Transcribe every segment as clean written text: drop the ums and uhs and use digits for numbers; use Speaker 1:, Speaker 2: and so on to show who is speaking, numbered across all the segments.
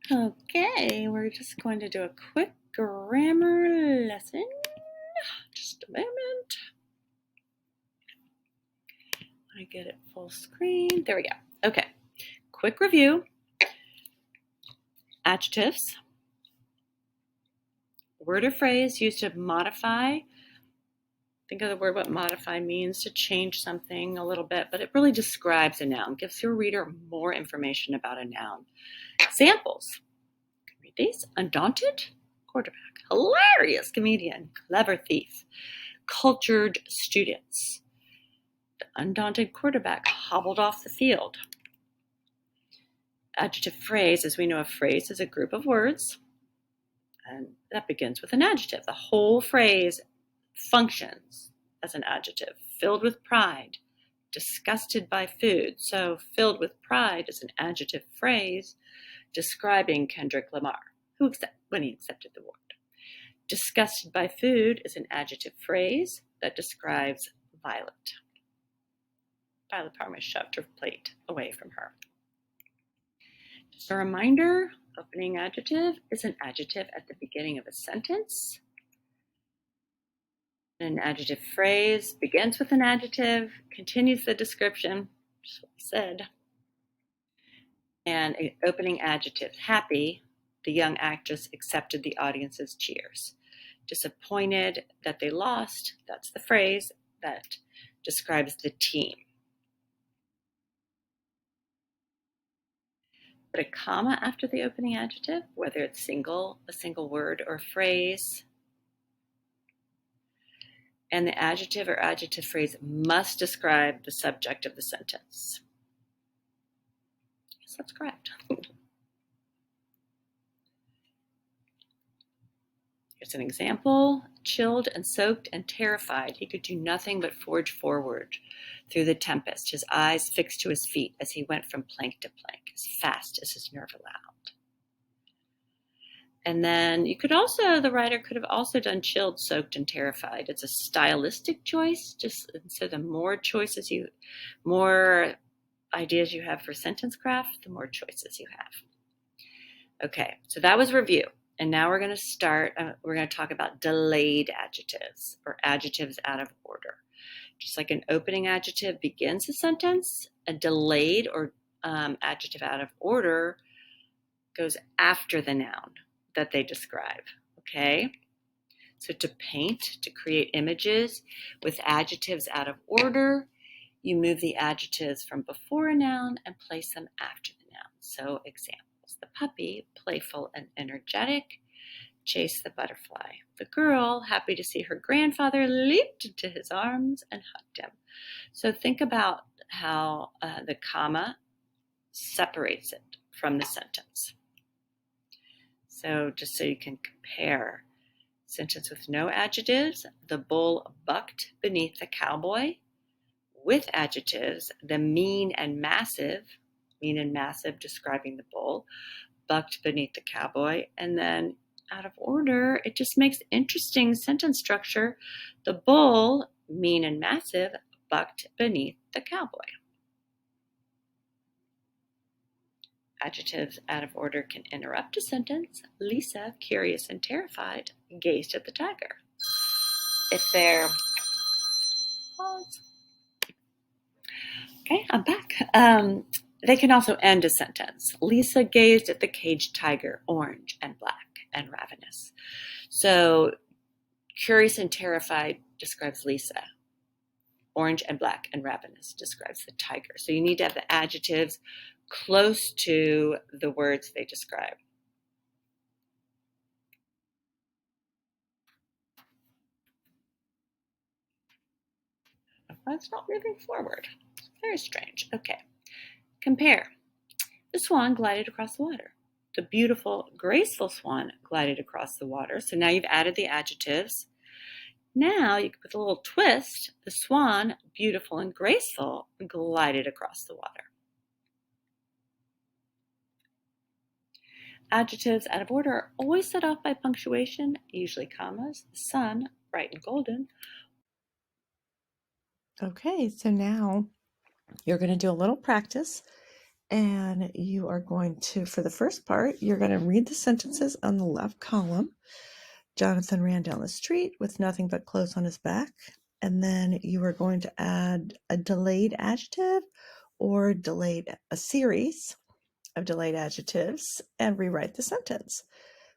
Speaker 1: Okay, we're just going to do a quick grammar lesson. Just a moment. I get it full screen. There we go. Okay, quick review. Adjectives. Word or phrase used to modify. Think of the word what modify means, to change something a little bit, but it really describes a noun, gives your reader more information about a noun. Examples. Read these. Undaunted, quarterback. Hilarious comedian, clever thief. Cultured students. The undaunted quarterback hobbled off the field. Adjective phrase, as we know, a phrase is a group of words, and that begins with an adjective. The whole phrase functions as an adjective. Filled with pride, disgusted by food. So filled with pride is an adjective phrase describing Kendrick Lamar, when he accepted the award. Disgusted by food is an adjective phrase that describes Violet. Violet Parma shoved her plate away from her. Just a reminder, opening adjective is an adjective at the beginning of a sentence. An adjective phrase begins with an adjective, continues the description, just what we said. And an opening adjective, happy, the young actress accepted the audience's cheers. Disappointed that they lost, that's the phrase that describes the team. Put a comma after the opening adjective, whether it's a single word or phrase. And the adjective or adjective phrase must describe the subject of the sentence. Yes, that's correct. Here's an example. Chilled and soaked and terrified, he could do nothing but forge forward through the tempest, his eyes fixed to his feet as he went from plank to plank, as fast as his nerve allowed. And then the writer could have also done chilled, soaked, and terrified. It's a stylistic choice, so the more ideas you have for sentence craft, the more choices you have. Okay, so that was review. And now we're going to talk about delayed adjectives, or adjectives out of order. Just like an opening adjective begins a sentence, a delayed or adjective out of order goes after the noun that they describe, okay? So to paint, to create images with adjectives out of order, you move the adjectives from before a noun and place them after the noun. So examples. The puppy, playful and energetic, chased the butterfly. The girl, happy to see her grandfather, leaped into his arms and hugged him. So think about how the comma separates it from the sentence. So just so you can compare. Sentence with no adjectives, the bull bucked beneath the cowboy. With adjectives, the mean and massive describing the bull, bucked beneath the cowboy. And then out of order, it just makes interesting sentence structure. The bull, mean and massive, bucked beneath the cowboy. Adjectives out of order can interrupt a sentence. Lisa, curious and terrified, gazed at the tiger. If they're... Pause. Okay, I'm back. They can also end a sentence. Lisa gazed at the caged tiger, orange and black and ravenous. So curious and terrified describes Lisa. Orange and black and ravenous describes the tiger. So you need to have the adjectives close to the words they describe. It's not moving forward. It's very strange. Okay. Compare. The swan glided across the water. The beautiful, graceful swan glided across the water. So now you've added the adjectives. Now, you can put a little twist. The swan, beautiful and graceful, glided across the water. Adjectives out of order are always set off by punctuation, usually commas. The sun, bright and golden. Okay, so now you're going to do a little practice.
Speaker 2: And you are going to, for the first part, you're going to read the sentences on the left column. Jonathan ran down the street with nothing but clothes on his back. And then you are going to add a delayed adjective or a series of delayed adjectives and rewrite the sentence.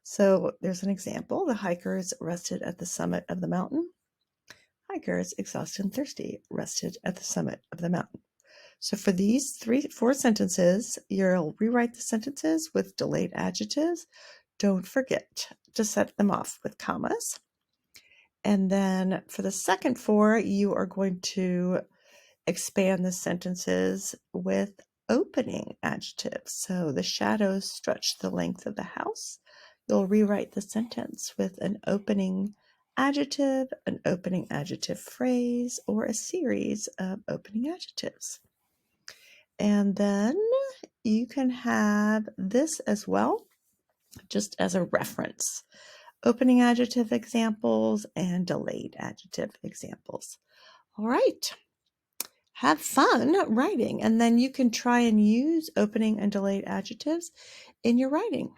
Speaker 2: So there's an example. The hikers rested at the summit of the mountain. Hikers, exhausted and thirsty, rested at the summit of the mountain. So for these 4 sentences, you'll rewrite the sentences with delayed adjectives. Don't forget to set them off with commas. And then for the second 4, you are going to expand the sentences with opening adjectives. So the shadows stretch the length of the house. You'll rewrite the sentence with an opening adjective phrase, or a series of opening adjectives. And then you can have this as well, just as a reference. Opening adjective examples and delayed adjective examples. All right. Have fun writing, and then you can try and use opening and delayed adjectives in your writing.